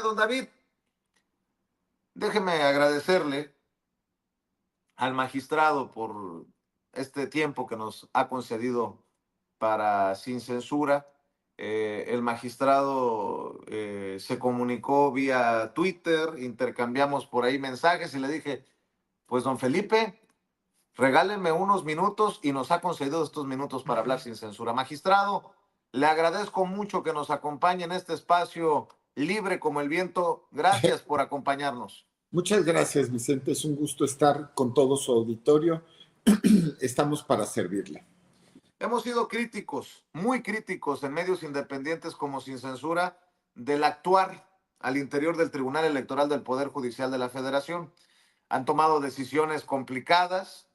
don David. Déjeme agradecerle al magistrado por este tiempo que nos ha concedido para Sin Censura. El magistrado se comunicó vía Twitter, intercambiamos por ahí mensajes y le dije, pues don Felipe, regálenme unos minutos y nos ha concedido estos minutos para hablar sin censura. Magistrado, le agradezco mucho que nos acompañe en este espacio libre como el viento. Gracias por acompañarnos. Muchas gracias, Vicente. Es un gusto estar con todo su auditorio. Estamos para servirle. Hemos sido críticos, muy críticos en medios independientes como Sin Censura, del actuar al interior del Tribunal Electoral del Poder Judicial de la Federación. Han tomado decisiones complicadas,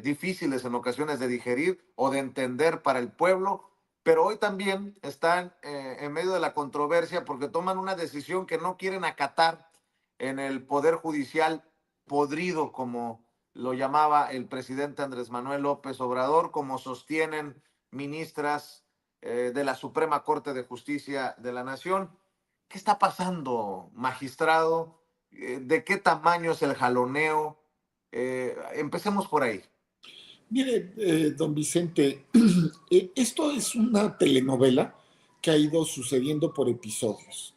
difíciles en ocasiones de digerir o de entender para el pueblo, pero hoy también están en medio de la controversia porque toman una decisión que no quieren acatar en el Poder Judicial podrido, como lo llamaba el presidente Andrés Manuel López Obrador, como sostienen ministras de la Suprema Corte de Justicia de la Nación. ¿Qué está pasando, magistrado? ¿De qué tamaño es el jaloneo? Empecemos por ahí. Mire, don Vicente, esto es una telenovela que ha ido sucediendo por episodios.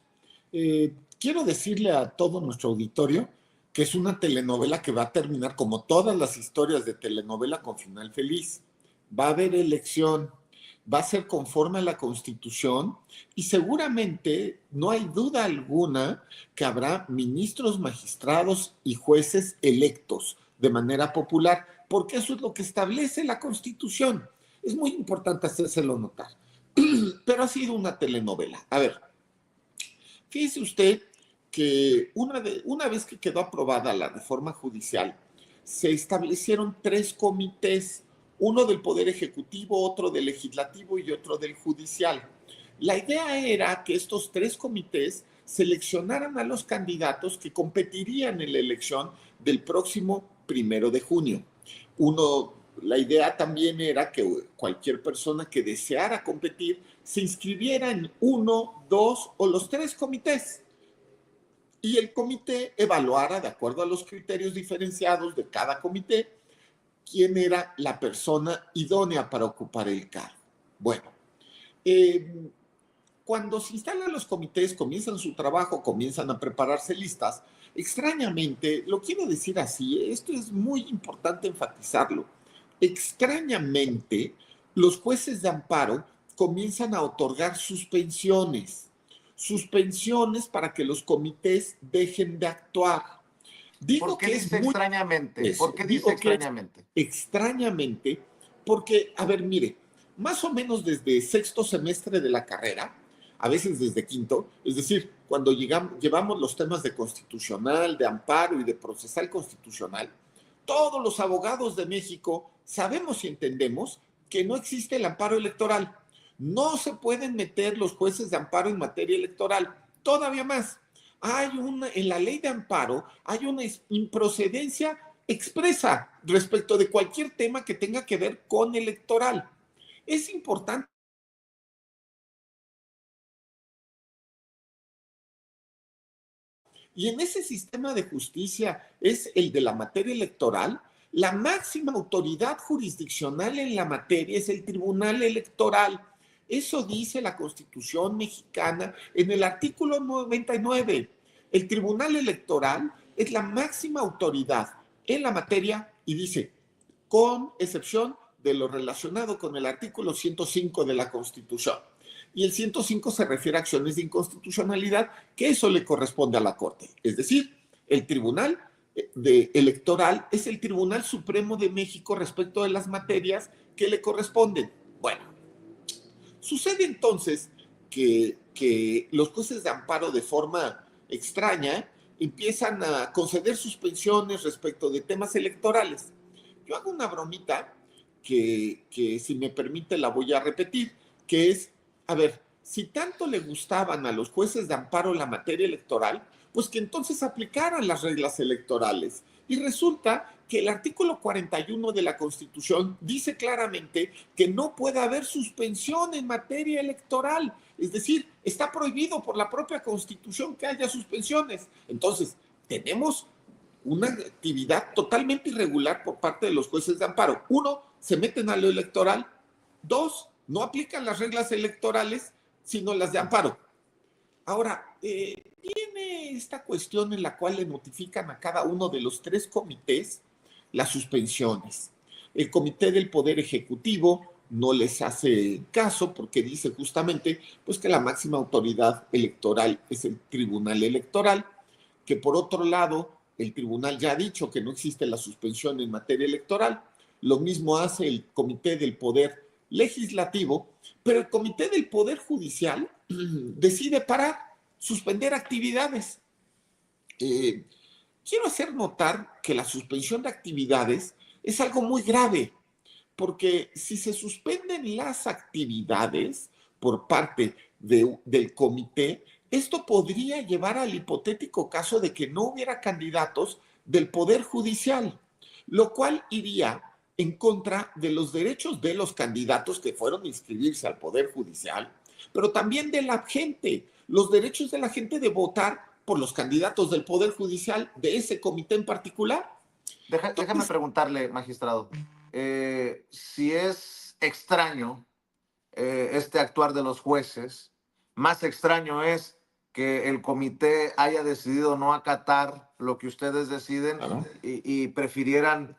Quiero decirle a todo nuestro auditorio que es una telenovela que va a terminar como todas las historias de telenovela con final feliz. Va a haber elección, va a ser conforme a la Constitución y seguramente no hay duda alguna que habrá ministros, magistrados y jueces electos de manera popular, porque eso es lo que establece la Constitución. Es muy importante hacérselo notar. Pero ha sido una telenovela. A ver, fíjese usted que una vez que quedó aprobada la reforma judicial, se establecieron 3 comités, uno del Poder Ejecutivo, otro del Legislativo y otro del Judicial. La idea era que estos 3 comités seleccionaran a los candidatos que competirían en la elección del próximo 1 de junio. La idea también era que cualquier persona que deseara competir se inscribiera en 1, 2 o los 3 comités. Y el comité evaluara, de acuerdo a los criterios diferenciados de cada comité, quién era la persona idónea para ocupar el cargo. Bueno, cuando se instalan los comités, comienzan su trabajo, comienzan a prepararse listas, extrañamente, lo quiero decir así, esto es muy importante enfatizarlo, extrañamente, los jueces de amparo comienzan a otorgar suspensiones para que los comités dejen de actuar. ¿Por qué dice extrañamente? ¿Por qué dice extrañamente? Extrañamente, porque, a ver, mire, más o menos desde sexto semestre de la carrera, a veces desde quinto, es decir, cuando llevamos los temas de constitucional, de amparo y de procesal constitucional, todos los abogados de México sabemos y entendemos que no existe el amparo electoral. No se pueden meter los jueces de amparo en materia electoral. Todavía más, en la ley de amparo hay una improcedencia expresa respecto de cualquier tema que tenga que ver con electoral. Es importante. Y en ese sistema de justicia es el de la materia electoral. La máxima autoridad jurisdiccional en la materia es el Tribunal Electoral. Eso dice la Constitución mexicana en el artículo 99. El Tribunal Electoral es la máxima autoridad en la materia y dice, con excepción de lo relacionado con el artículo 105 de la Constitución. Y el 105 se refiere a acciones de inconstitucionalidad, que eso le corresponde a la Corte. Es decir, el Tribunal Electoral es el Tribunal Supremo de México respecto de las materias que le corresponden. Bueno, sucede entonces que los jueces de amparo de forma extraña empiezan a conceder suspensiones respecto de temas electorales. Yo hago una bromita que si me permite la voy a repetir, que es, a ver, si tanto le gustaban a los jueces de amparo la materia electoral, pues que entonces aplicaran las reglas electorales. Y resulta que el artículo 41 de la Constitución dice claramente que no puede haber suspensión en materia electoral. Es decir, está prohibido por la propia Constitución que haya suspensiones. Entonces, tenemos una actividad totalmente irregular por parte de los jueces de amparo. Uno, se meten a lo electoral. Dos, no aplican las reglas electorales, sino las de amparo. Ahora, viene esta cuestión en la cual le notifican a cada uno de los tres comités las suspensiones. El comité del Poder Ejecutivo no les hace caso porque dice justamente pues, que la máxima autoridad electoral es el Tribunal Electoral, que por otro lado el tribunal ya ha dicho que no existe la suspensión en materia electoral. Lo mismo hace el Comité del Poder Legislativo, pero el Comité del Poder Judicial decide parar, suspender actividades. Quiero hacer notar que la suspensión de actividades es algo muy grave, porque si se suspenden las actividades por parte del comité, esto podría llevar al hipotético caso de que no hubiera candidatos del Poder Judicial, lo cual iría en contra de los derechos de los candidatos que fueron a inscribirse al Poder Judicial, pero también de la gente, los derechos de la gente de votar por los candidatos del Poder Judicial de ese comité en particular. Déjame preguntarle, magistrado, si es extraño este actuar de los jueces, más extraño es que el comité haya decidido no acatar lo que ustedes deciden y prefirieran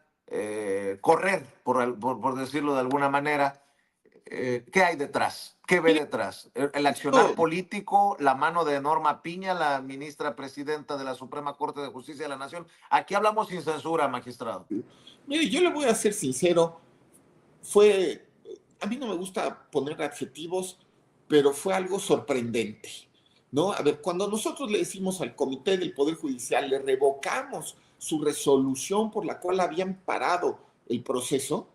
correr, por decirlo de alguna manera. ¿Qué hay detrás? ¿Qué ve detrás? ¿El accionar político, la mano de Norma Piña, la ministra presidenta de la Suprema Corte de Justicia de la Nación? Aquí hablamos sin censura, magistrado. Mire, yo le voy a ser sincero, a mí no me gusta poner adjetivos, pero fue algo sorprendente, ¿no? A ver, cuando nosotros le decimos al Comité del Poder Judicial, le revocamos su resolución por la cual habían parado el proceso,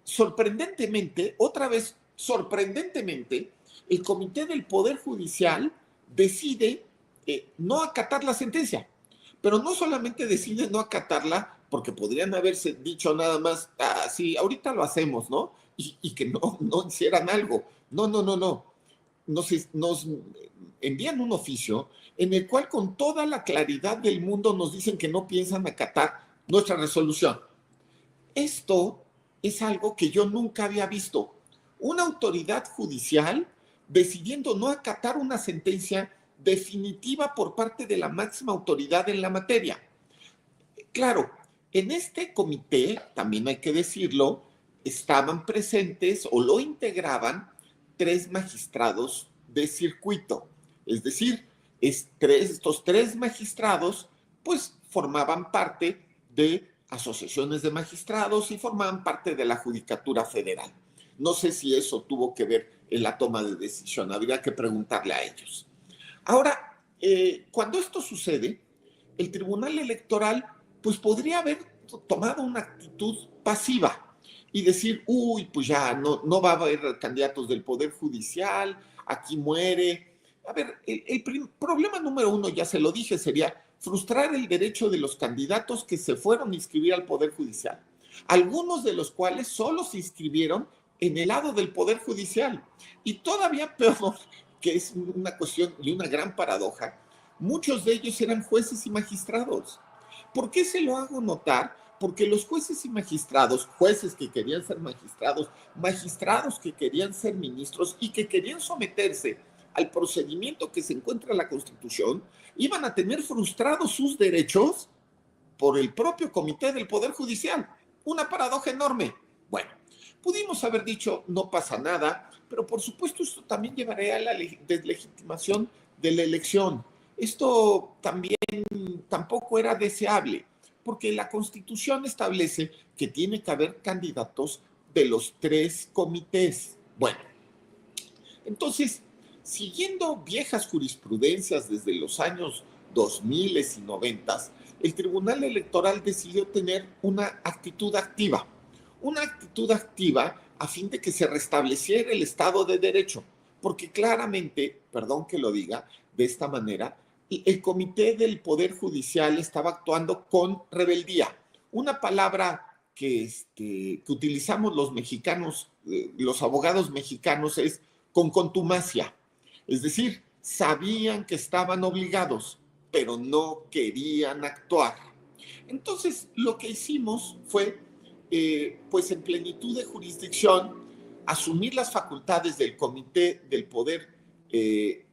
sorprendentemente, otra vez, sorprendentemente, el Comité del Poder Judicial decide no acatar la sentencia, pero no solamente decide no acatarla porque podrían haberse dicho nada más, sí, ahorita lo hacemos, ¿no? Y que no hicieran algo. No. Nos envían un oficio en el cual con toda la claridad del mundo nos dicen que no piensan acatar nuestra resolución. Esto es algo que yo nunca había visto. Una autoridad judicial decidiendo no acatar una sentencia definitiva por parte de la máxima autoridad en la materia. Claro, en este comité, también hay que decirlo, estaban presentes o lo integraban 3 magistrados de circuito. Es decir, estos 3 magistrados pues formaban parte de asociaciones de magistrados y formaban parte de la Judicatura Federal. No sé si eso tuvo que ver en la toma de decisión, habría que preguntarle a ellos. Ahora, cuando esto sucede, el Tribunal Electoral pues podría haber tomado una actitud pasiva y decir, uy, pues ya no va a haber candidatos del Poder Judicial, aquí muere. A ver, el problema número 1, ya se lo dije, sería frustrar el derecho de los candidatos que se fueron a inscribir al Poder Judicial, algunos de los cuales solo se inscribieron en el lado del Poder Judicial. Y todavía peor, que es una cuestión y una gran paradoja, muchos de ellos eran jueces y magistrados. ¿Por qué se lo hago notar? Porque los jueces y magistrados, jueces que querían ser magistrados, magistrados que querían ser ministros y que querían someterse al procedimiento que se encuentra en la Constitución, iban a tener frustrados sus derechos por el propio Comité del Poder Judicial. Una paradoja enorme. Bueno, pudimos haber dicho, no pasa nada, pero por supuesto esto también llevaría a la deslegitimación de la elección. Esto también tampoco era deseable, porque la Constitución establece que tiene que haber candidatos de los 3 comités. Bueno, entonces, siguiendo viejas jurisprudencias desde los años 2000 y 90, el Tribunal Electoral decidió tener una actitud activa a fin de que se restableciera el Estado de Derecho. porque claramente, perdón que lo diga de esta manera, el comité del Poder Judicial estaba actuando con rebeldía. Una palabra que utilizamos los mexicanos, los abogados mexicanos, es con contumacia. Es decir, sabían que estaban obligados, pero no querían actuar. Entonces, lo que hicimos fue, pues en plenitud de jurisdicción, asumir las facultades del Comité del Poder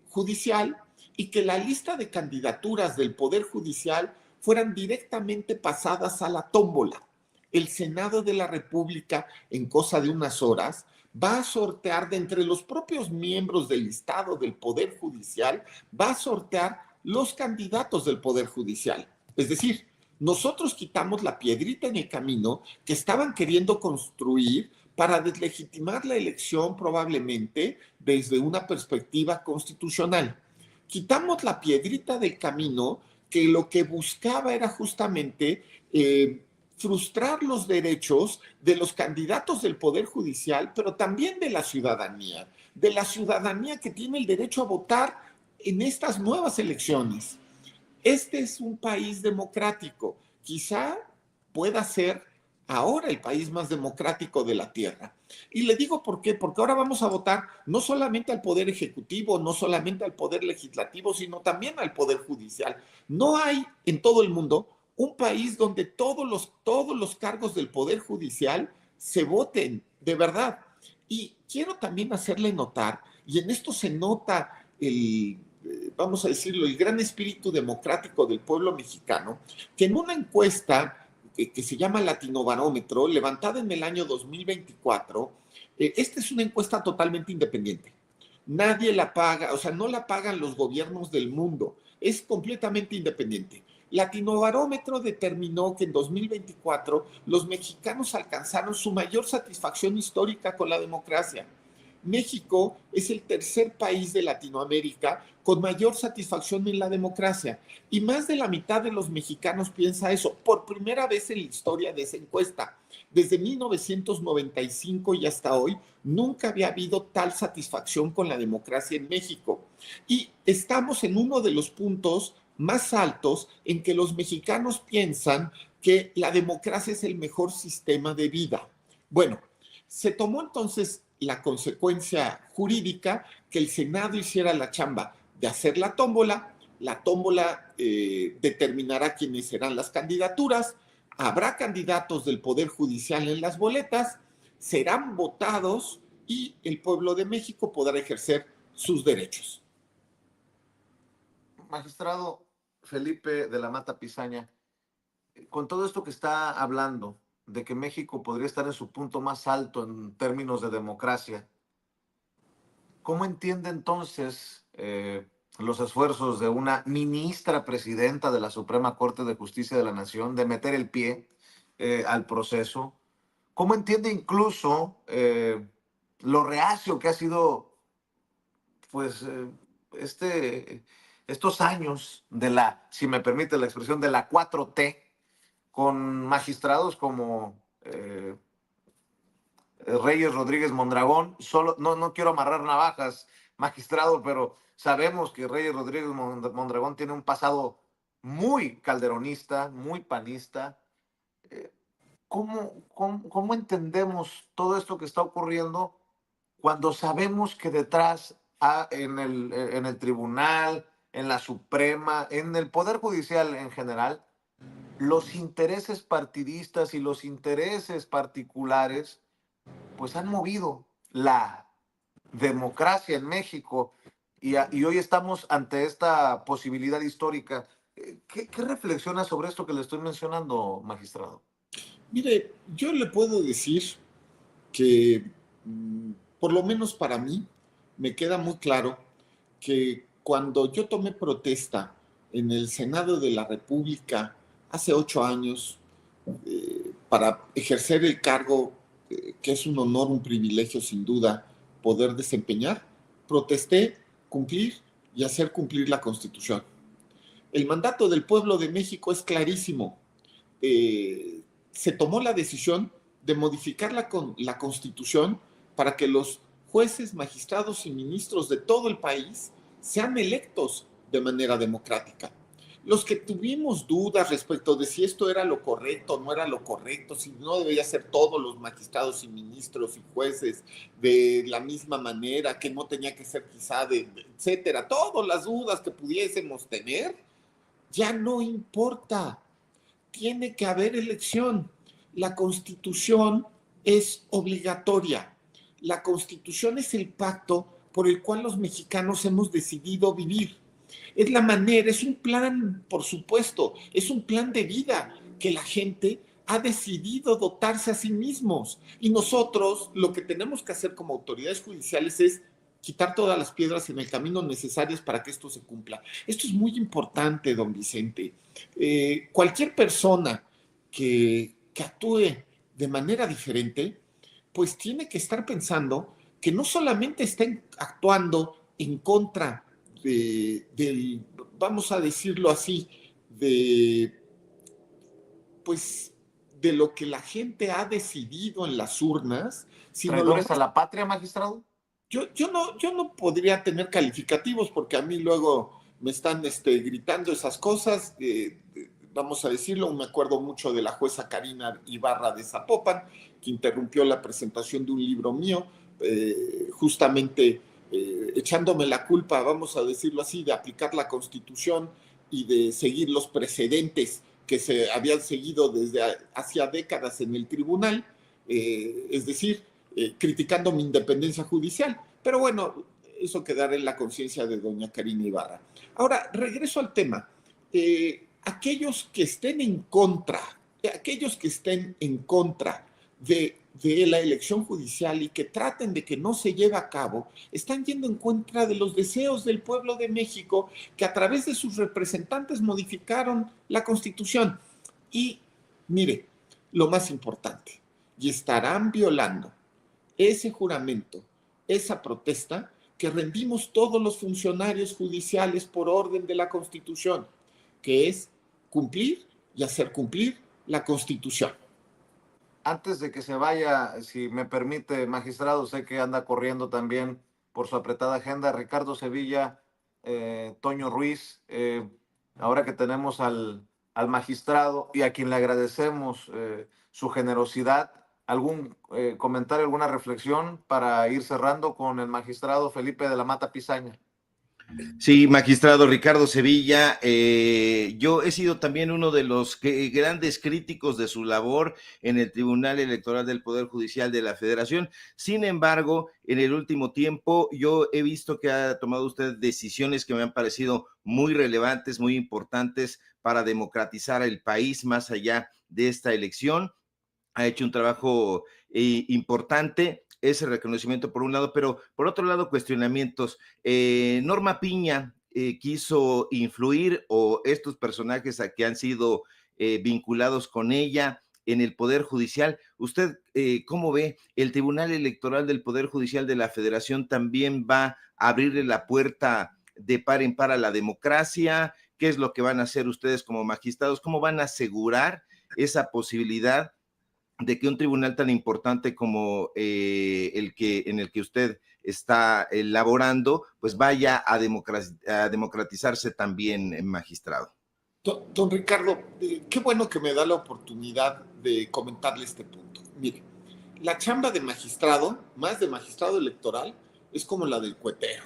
Judicial y que la lista de candidaturas del Poder Judicial fueran directamente pasadas a la tómbola. El Senado de la República, en cosa de unas horas, va a sortear de entre los propios miembros del listado del Poder Judicial, va a sortear los candidatos del Poder Judicial. Es decir, nosotros quitamos la piedrita en el camino que estaban queriendo construir para deslegitimar la elección probablemente desde una perspectiva constitucional. Quitamos la piedrita del camino que lo que buscaba era justamente frustrar los derechos de los candidatos del Poder Judicial, pero también de la ciudadanía que tiene el derecho a votar en estas nuevas elecciones. Este es un país democrático. Quizá pueda ser ahora el país más democrático de la Tierra. Y le digo por qué, porque ahora vamos a votar no solamente al Poder Ejecutivo, no solamente al Poder Legislativo, sino también al Poder Judicial. No hay en todo el mundo un país donde todos los cargos del Poder Judicial se voten, de verdad. Y quiero también hacerle notar, y en esto se nota vamos a decirlo, el gran espíritu democrático del pueblo mexicano, que en una encuesta que se llama Latinobarómetro, levantada en el año 2024, esta es una encuesta totalmente independiente. Nadie la paga, o sea, no la pagan los gobiernos del mundo, es completamente independiente. Latinobarómetro determinó que en 2024 los mexicanos alcanzaron su mayor satisfacción histórica con la democracia. México es el tercer país de Latinoamérica con mayor satisfacción en la democracia y más de la mitad de los mexicanos piensa eso por primera vez en la historia de esa encuesta. Desde 1995 y hasta hoy nunca había habido tal satisfacción con la democracia en México y estamos en uno de los puntos más altos en que los mexicanos piensan que la democracia es el mejor sistema de vida. Bueno, se tomó entonces la consecuencia jurídica que el Senado hiciera la chamba de hacer la tómbola determinará quiénes serán las candidaturas, habrá candidatos del Poder Judicial en las boletas, serán votados y el pueblo de México podrá ejercer sus derechos. Magistrado Felipe de la Mata Pizaña, con todo esto que está hablando de que México podría estar en su punto más alto en términos de democracia, ¿cómo entiende entonces los esfuerzos de una ministra presidenta de la Suprema Corte de Justicia de la Nación de meter el pie al proceso? ¿Cómo entiende incluso lo reacio que ha sido, pues, estos años de si me permite la expresión, de la 4T, con magistrados como Reyes Rodríguez Mondragón? No quiero amarrar navajas, magistrado, pero sabemos que Reyes Rodríguez Mondragón tiene un pasado muy calderonista, muy panista. ¿Cómo entendemos todo esto que está ocurriendo cuando sabemos que detrás, en el tribunal, en la Suprema, en el Poder Judicial en general, los intereses partidistas y los intereses particulares pues han movido la democracia en México y hoy estamos ante esta posibilidad histórica? ¿Qué reflexiona sobre esto que le estoy mencionando, magistrado? Mire, yo le puedo decir que, por lo menos para mí, me queda muy claro que cuando yo tomé protesta en el Senado de la República hace 8 años para ejercer el cargo que es un honor, un privilegio sin duda poder desempeñar, protesté, cumplir y hacer cumplir la Constitución. El mandato del pueblo de México es clarísimo. Se tomó la decisión de modificar la Constitución para que los jueces, magistrados y ministros de todo el país sean electos de manera democrática. Los que tuvimos dudas respecto de si esto era lo correcto o no era lo correcto, si no debería ser todos los magistrados y ministros y jueces de la misma manera, que no tenía que ser quizá etcétera, todas las dudas que pudiésemos tener, ya no importa. Tiene que haber elección. La Constitución es obligatoria. La Constitución es el pacto por el cual los mexicanos hemos decidido vivir. Es la manera, es un plan, por supuesto, es un plan de vida que la gente ha decidido dotarse a sí mismos. Y nosotros lo que tenemos que hacer como autoridades judiciales es quitar todas las piedras en el camino necesarias para que esto se cumpla. Esto es muy importante, don Vicente. Cualquier persona que actúe de manera diferente, pues tiene que estar pensando que no solamente está actuando en contra del, vamos a decirlo así, pues, de lo que la gente ha decidido en las urnas, sino ¿Traidores a la patria, magistrado? Yo no podría tener calificativos porque a mí luego me están gritando esas cosas. Vamos a decirlo, me acuerdo mucho de la jueza Karina Ibarra de Zapopan, que interrumpió la presentación de un libro mío, justamente echándome la culpa, vamos a decirlo así, de aplicar la Constitución y de seguir los precedentes que se habían seguido desde hacía décadas en el tribunal, es decir, criticando mi independencia judicial. Pero bueno, eso quedará en la conciencia de doña Karina Ibarra. Ahora, regreso al tema. Aquellos que estén en contra de la elección judicial y que traten de que no se lleve a cabo, están yendo en contra de los deseos del pueblo de México, que a través de sus representantes modificaron la Constitución. Y mire, lo más importante, y estarán violando ese juramento, esa protesta que rendimos todos los funcionarios judiciales por orden de la Constitución, que es cumplir y hacer cumplir la Constitución. Antes de que se vaya, si me permite, magistrado, sé que anda corriendo también por su apretada agenda, Ricardo Sevilla, Toño Ruiz, ahora que tenemos al magistrado y a quien le agradecemos su generosidad, ¿algún comentario, alguna reflexión para ir cerrando con el magistrado Felipe de la Mata Pizaña? Sí, magistrado Ricardo Sevilla, yo he sido también uno de los grandes críticos de su labor en el Tribunal Electoral del Poder Judicial de la Federación. Sin embargo, en el último tiempo yo he visto que ha tomado usted decisiones que me han parecido muy relevantes, muy importantes para democratizar el país más allá de esta elección. Ha hecho un trabajo importante, ese reconocimiento por un lado, pero por otro lado cuestionamientos. Norma Piña quiso influir, o estos personajes a que han sido vinculados con ella en el Poder Judicial. ¿Usted cómo ve? ¿El Tribunal Electoral del Poder Judicial de la Federación también va a abrirle la puerta de par en par a la democracia? ¿Qué es lo que van a hacer ustedes como magistrados? ¿Cómo van a asegurar esa posibilidad de que un tribunal tan importante como en el que usted está elaborando, pues vaya a democratizarse también, magistrado? Don Ricardo, qué bueno que me da la oportunidad de comentarle este punto. Mire, la chamba de magistrado, más de magistrado electoral, es como la del cuetero,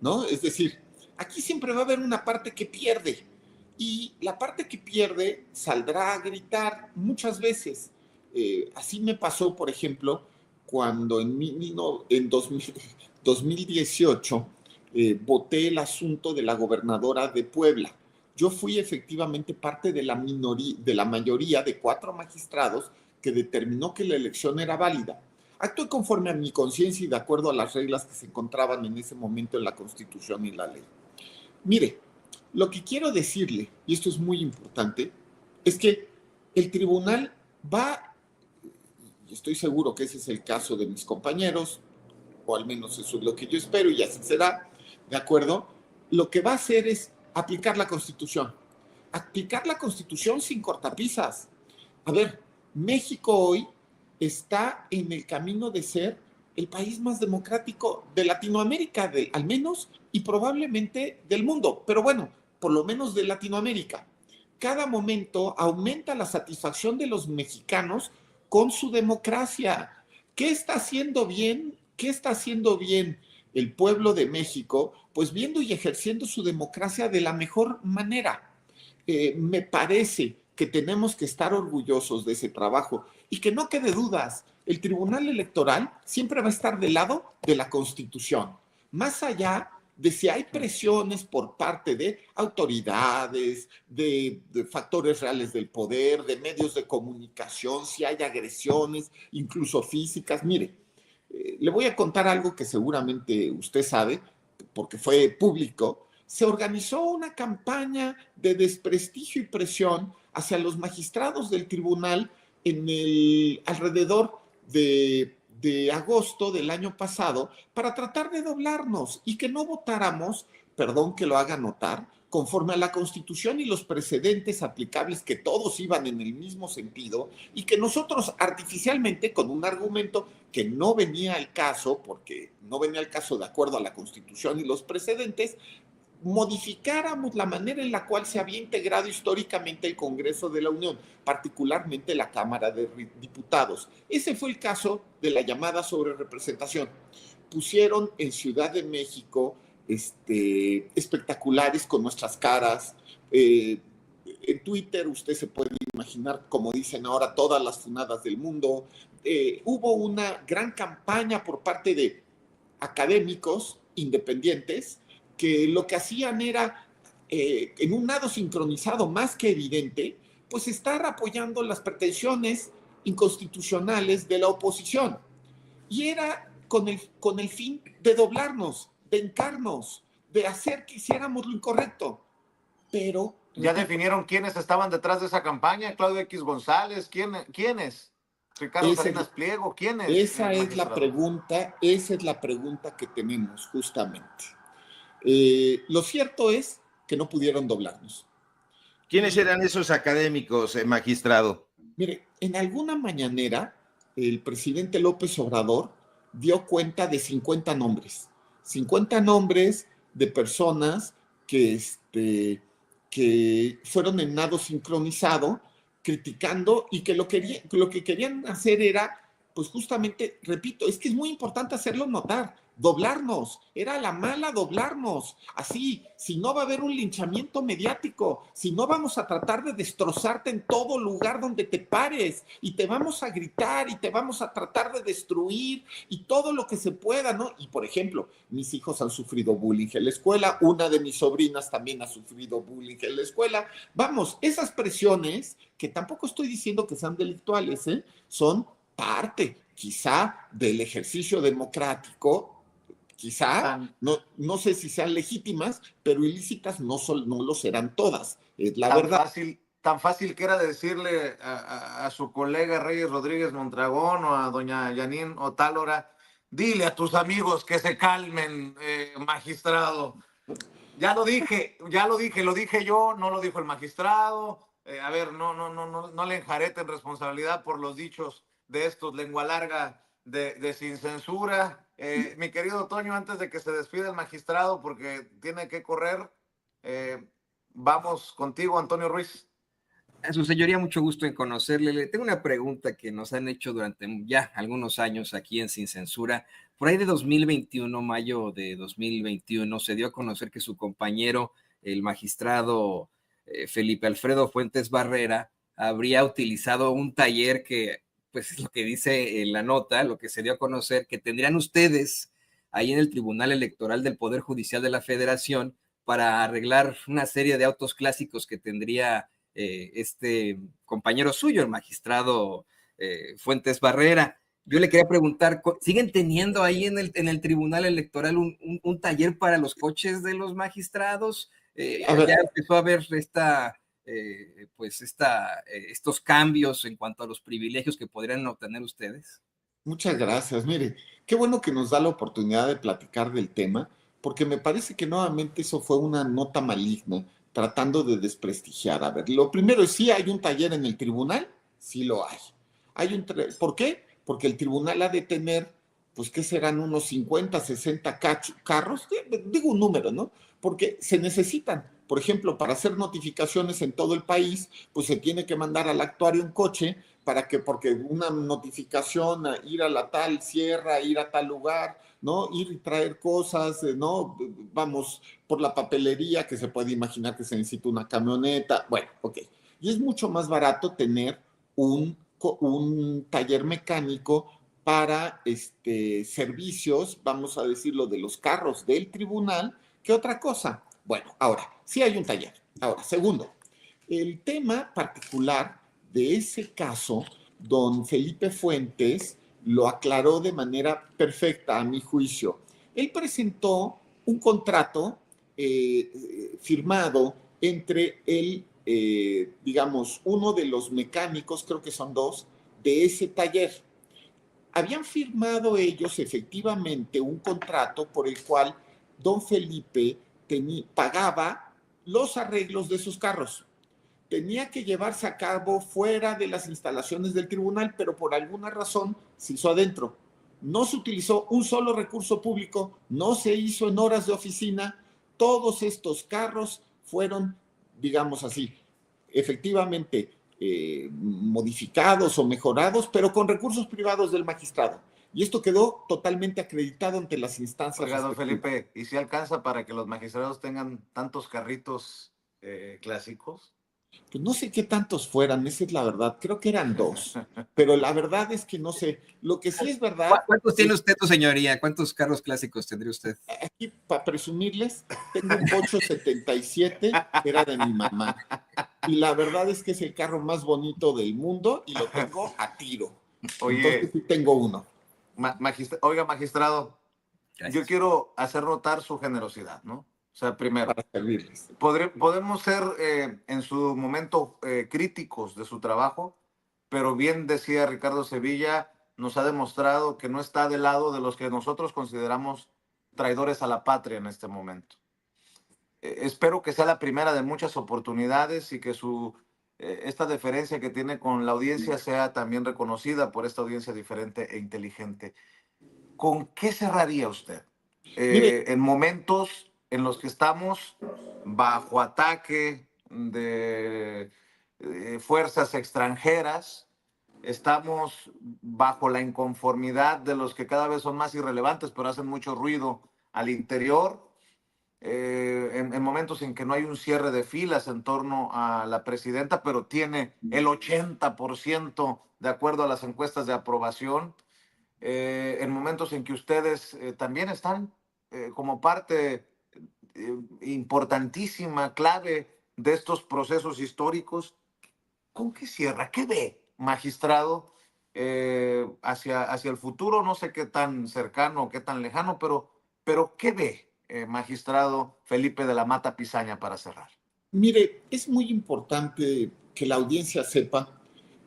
¿no? Es decir, aquí siempre va a haber una parte que pierde, y la parte que pierde saldrá a gritar muchas veces. Así me pasó, por ejemplo, cuando en 2018 voté el asunto de la gobernadora de Puebla. Yo fui efectivamente parte de la mayoría de 4 magistrados que determinó que la elección era válida. Actué conforme a mi conciencia y de acuerdo a las reglas que se encontraban en ese momento en la Constitución y la ley. Mire, lo que quiero decirle, y esto es muy importante, es que el tribunal va, y estoy seguro que ese es el caso de mis compañeros, o al menos eso es lo que yo espero y así será, ¿de acuerdo? Lo que va a hacer es aplicar la Constitución. Aplicar la Constitución sin cortapisas. A ver, México hoy está en el camino de ser el país más democrático de Latinoamérica, al menos, y probablemente del mundo, pero bueno, por lo menos de Latinoamérica. Cada momento aumenta la satisfacción de los mexicanos con su democracia. ¿Qué está haciendo bien? ¿Qué está haciendo bien el pueblo de México? Pues viendo y ejerciendo su democracia de la mejor manera. Me parece que tenemos que estar orgullosos de ese trabajo y que no quede dudas, el Tribunal Electoral siempre va a estar del lado de la Constitución, más allá de si hay presiones por parte de autoridades, de factores reales del poder, de medios de comunicación, si hay agresiones, incluso físicas. Mire, le voy a contar algo que seguramente usted sabe, porque fue público. Se organizó una campaña de desprestigio y presión hacia los magistrados del tribunal alrededor de agosto del año pasado para tratar de doblarnos y que no votáramos, perdón que lo haga notar, conforme a la Constitución y los precedentes aplicables, que todos iban en el mismo sentido, y que nosotros artificialmente, con un argumento que no venía al caso, porque no venía al caso de acuerdo a la Constitución y los precedentes, modificáramos la manera en la cual se había integrado históricamente el Congreso de la Unión, particularmente la Cámara de Diputados. Ese fue el caso de la llamada sobrerepresentación. Pusieron en Ciudad de México espectaculares con nuestras caras. En Twitter usted se puede imaginar, como dicen ahora, todas las funadas del mundo. Hubo una gran campaña por parte de académicos independientes que lo que hacían era, en un lado sincronizado más que evidente, pues estar apoyando las pretensiones inconstitucionales de la oposición. Y era con el fin de doblarnos, de hincarnos, de hacer que hiciéramos lo incorrecto. Pero... ¿Ya definieron quiénes estaban detrás de esa campaña? ¿Claudio X González? ¿Quiénes? ¿Ricardo Salinas Pliego? ¿Quiénes? Esa es la pregunta que tenemos justamente. Lo cierto es que no pudieron doblarnos. ¿Quiénes eran esos académicos, magistrado? Mire, en alguna mañanera, el presidente López Obrador dio cuenta de 50 nombres. 50 nombres de personas que fueron en nado sincronizado, criticando, y que lo que querían hacer era, pues justamente, repito, es que es muy importante hacerlo notar, doblarnos, era la mala doblarnos. Así, si no va a haber un linchamiento mediático, si no vamos a tratar de destrozarte en todo lugar donde te pares, y te vamos a gritar y te vamos a tratar de destruir y todo lo que se pueda, ¿no? Y por ejemplo, mis hijos han sufrido bullying en la escuela, una de mis sobrinas también ha sufrido bullying en la escuela. Vamos, esas presiones, que tampoco estoy diciendo que sean delictuales, son parte quizá del ejercicio democrático. Quizá, no sé si sean legítimas, pero ilícitas no lo serán todas, es la verdad. Tan fácil que era decirle a su colega Reyes Rodríguez Mondragón o a doña Yanín Otálora, dile a tus amigos que se calmen, magistrado. Ya lo dije yo, no lo dijo el magistrado. A ver, no le enjareten responsabilidad por los dichos de estos lengua larga de sin censura. Mi querido Toño, antes de que se despida el magistrado, porque tiene que correr, vamos contigo, Antonio Ruiz. A su señoría, mucho gusto en conocerle. Le tengo una pregunta que nos han hecho durante ya algunos años aquí en Sin Censura. Por ahí de 2021, mayo de 2021, se dio a conocer que su compañero, el magistrado Felipe Alfredo Fuentes Barrera, habría utilizado un taller que, pues es lo que dice en la nota, lo que se dio a conocer, que tendrían ustedes ahí en el Tribunal Electoral del Poder Judicial de la Federación para arreglar una serie de autos clásicos que tendría este compañero suyo, el magistrado Fuentes Barrera. Yo le quería preguntar, ¿siguen teniendo ahí en el Tribunal Electoral un taller para los coches de los magistrados? Ya empezó a haber estos cambios en cuanto a los privilegios que podrían obtener ustedes. Muchas gracias. Mire, qué bueno que nos da la oportunidad de platicar del tema, porque me parece que nuevamente eso fue una nota maligna, tratando de desprestigiar. A ver, lo primero es, sí hay un taller en el tribunal, sí lo hay. ¿Por qué? Porque el tribunal ha de tener pues, ¿qué serán? Unos 50, 60 carros, digo un número, ¿no? Porque se necesitan. Por ejemplo, para hacer notificaciones en todo el país, pues se tiene que mandar al actuario un coche para que, porque una notificación, a ir a la tal sierra, ir a tal lugar, ¿no? Ir y traer cosas, ¿no? Vamos, por la papelería, que se puede imaginar que se necesita una camioneta. Bueno, ok. Y es mucho más barato tener un taller mecánico para servicios, vamos a decirlo, de los carros del tribunal, que otra cosa. Bueno, ahora, sí hay un taller. Ahora, segundo, el tema particular de ese caso, don Felipe Fuentes lo aclaró de manera perfecta, a mi juicio. Él presentó un contrato firmado entre digamos, uno de los mecánicos, creo que son dos, de ese taller. Habían firmado ellos efectivamente un contrato por el cual don Felipe pagaba los arreglos de sus carros. Tenía que llevarse a cabo fuera de las instalaciones del tribunal, pero por alguna razón se hizo adentro. No se utilizó un solo recurso público, no se hizo en horas de oficina. Todos estos carros fueron, digamos así, efectivamente modificados o mejorados, pero con recursos privados del magistrado. Y esto quedó totalmente acreditado ante las instancias. Oiga, don Felipe, ¿y si alcanza para que los magistrados tengan tantos carritos clásicos? Pues no sé qué tantos fueran, esa es la verdad. Creo que eran dos, pero la verdad es que no sé. Lo que sí es verdad. ¿Cuántos tiene usted, tu señoría? ¿Cuántos carros clásicos tendría usted? Aquí, para presumirles, tengo un Porsche 77, que era de mi mamá. Y la verdad es que es el carro más bonito del mundo y lo tengo a tiro. Oye, entonces sí tengo uno. Oiga, magistrado, Gracias. yo quiero hacer notar su generosidad, ¿no? O sea, primero, Para servirles. podemos ser en su momento críticos de su trabajo, pero bien decía Ricardo Sevilla, nos ha demostrado que no está del lado de los que nosotros consideramos traidores a la patria en este momento. Espero que sea la primera de muchas oportunidades y que esta deferencia que tiene con la audiencia sea también reconocida por esta audiencia diferente e inteligente. ¿Con qué cerraría usted? En momentos en los que estamos bajo ataque de fuerzas extranjeras, estamos bajo la inconformidad de los que cada vez son más irrelevantes, pero hacen mucho ruido al interior, en momentos en que no hay un cierre de filas en torno a la presidenta, pero tiene el 80% de acuerdo a las encuestas de aprobación, en momentos en que ustedes también están como parte importantísima, clave de estos procesos históricos. ¿Con qué cierra? ¿Qué ve, magistrado, hacia el futuro? No sé qué tan cercano o qué tan lejano, pero ¿qué ve, magistrado Felipe de la Mata Pizaña, para cerrar? Mire, es muy importante que la audiencia sepa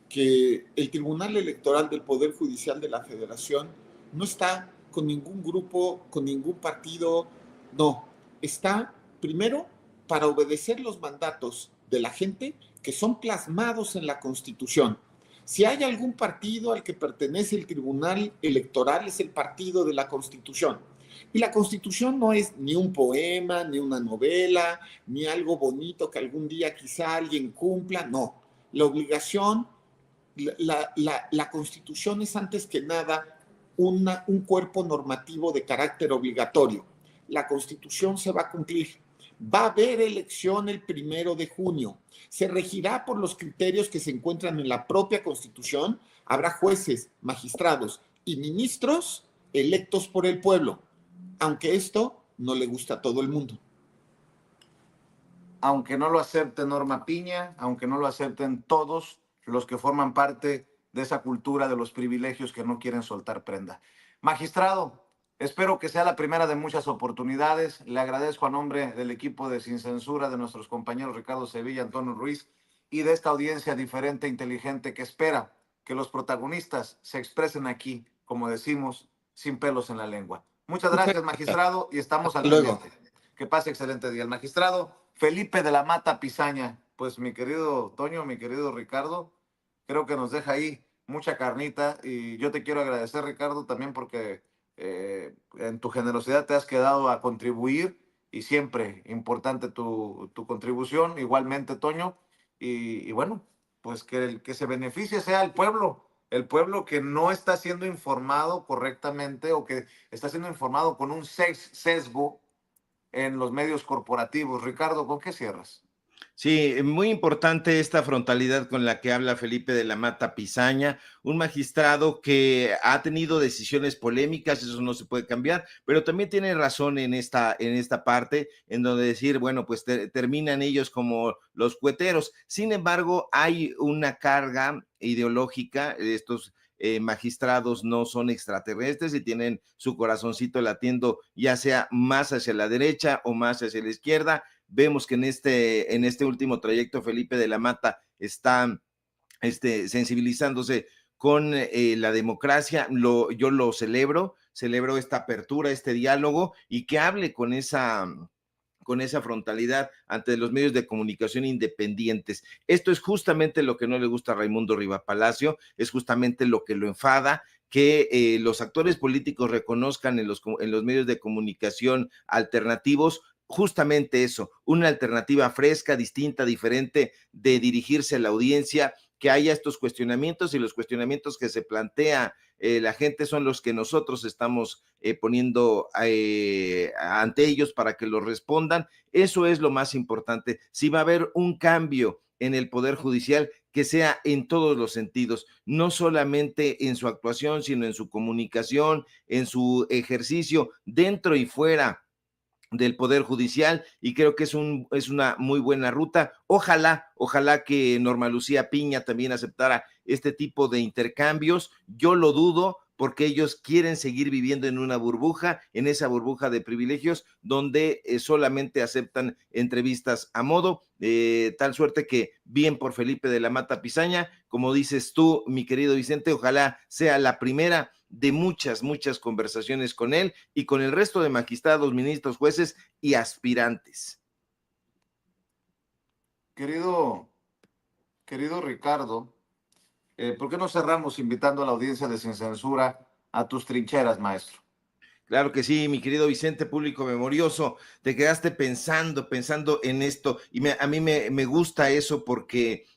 que el Tribunal Electoral del Poder Judicial de la Federación no está con ningún grupo, con ningún partido, no. Está, primero, para obedecer los mandatos de la gente que son plasmados en la Constitución. Si hay algún partido al que pertenece el Tribunal Electoral, es el partido de la Constitución. Y la Constitución no es ni un poema, ni una novela, ni algo bonito que algún día quizá alguien cumpla, no. La obligación, la Constitución es antes que nada un cuerpo normativo de carácter obligatorio. La Constitución se va a cumplir. Va a haber elección el 1 de junio. Se regirá por los criterios que se encuentran en la propia Constitución. Habrá jueces, magistrados y ministros electos por el pueblo, aunque esto no le gusta a todo el mundo. Aunque no lo acepte Norma Piña, aunque no lo acepten todos los que forman parte de esa cultura de los privilegios que no quieren soltar prenda. Magistrado, espero que sea la primera de muchas oportunidades. Le agradezco a nombre del equipo de Sin Censura, de nuestros compañeros Ricardo Sevilla, Antonio Ruiz y de esta audiencia diferente e inteligente que espera que los protagonistas se expresen aquí, como decimos, sin pelos en la lengua. Muchas gracias, magistrado, y estamos al pendiente. Que pase excelente día. El magistrado Felipe de la Mata Pizaña. Pues mi querido Toño, mi querido Ricardo, creo que nos deja ahí mucha carnita y yo te quiero agradecer, Ricardo, también porque en tu generosidad te has quedado a contribuir y siempre importante tu contribución, igualmente, Toño. Y bueno, pues que el que se beneficie sea el pueblo que no está siendo informado correctamente o que está siendo informado con un sesgo en los medios corporativos. Ricardo, ¿con qué cierras? Sí, muy importante esta frontalidad con la que habla Felipe de la Mata Pizaña, un magistrado que ha tenido decisiones polémicas, eso no se puede cambiar, pero también tiene razón en esta parte, en donde decir, bueno, pues terminan ellos como los cueteros. Sin embargo, hay una carga ideológica, estos magistrados no son extraterrestres y tienen su corazoncito latiendo ya sea más hacia la derecha o más hacia la izquierda. Vemos que en este último trayecto Felipe de la Mata está sensibilizándose con la democracia. Yo lo celebro esta apertura, este diálogo y que hable con esa frontalidad ante los medios de comunicación independientes. Esto es justamente lo que no le gusta a Raimundo Rivapalacio, es justamente lo que lo enfada, que los actores políticos reconozcan en los medios de comunicación alternativos justamente eso, una alternativa fresca, distinta, diferente de dirigirse a la audiencia, que haya estos cuestionamientos y los cuestionamientos que se plantea la gente son los que nosotros estamos poniendo ante ellos para que los respondan. Eso es lo más importante. Si va a haber un cambio en el Poder Judicial, que sea en todos los sentidos, no solamente en su actuación, sino en su comunicación, en su ejercicio, dentro y fuera del Poder Judicial, y creo que es una muy buena ruta. Ojalá que Norma Lucía Piña también aceptara este tipo de intercambios. Yo lo dudo porque ellos quieren seguir viviendo en una burbuja, en esa burbuja de privilegios donde solamente aceptan entrevistas a modo, tal suerte que bien por Felipe de la Mata Pizaña, como dices tú, mi querido Vicente, ojalá sea la primera de muchas conversaciones con él y con el resto de magistrados, ministros, jueces y aspirantes. Querido Ricardo, ¿por qué no cerramos invitando a la audiencia de Sin Censura a tus trincheras, maestro? Claro que sí, mi querido Vicente, público memorioso, te quedaste pensando en esto y a mí me gusta eso porque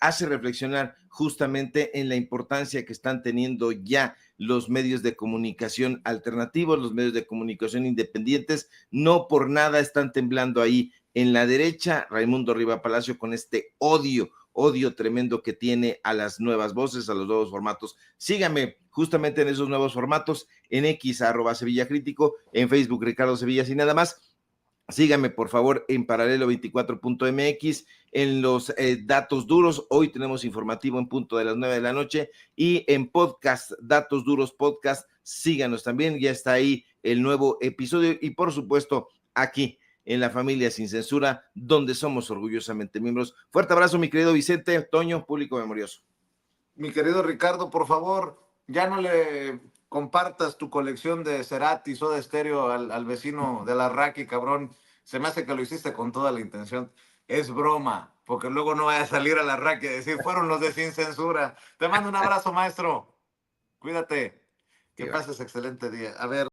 hace reflexionar justamente en la importancia que están teniendo ya los medios de comunicación alternativos, los medios de comunicación independientes. No por nada están temblando ahí en la derecha, Raimundo Rivapalacio, con este odio tremendo que tiene a las nuevas voces, a los nuevos formatos. Síganme justamente en esos nuevos formatos, en X, @Sevilla Crítico, en Facebook, Ricardo Sevilla, sin nada más. Síganme, por favor, en paralelo24.mx, en los datos duros. Hoy tenemos informativo en punto de las 9 de la noche y en podcast, Datos Duros Podcast. Síganos también, ya está ahí el nuevo episodio y, por supuesto, aquí en la familia Sin Censura, donde somos orgullosamente miembros. Fuerte abrazo, mi querido Vicente, Toño, público memorioso. Mi querido Ricardo, por favor, ya no le compartas tu colección de Cerati, Soda Stereo al vecino de la Raki, cabrón. Se me hace que lo hiciste con toda la intención. Es broma, porque luego no vaya a salir a la Raki a decir, fueron los de Sin Censura. Te mando un abrazo, maestro. Cuídate. Que pases excelente día. A ver.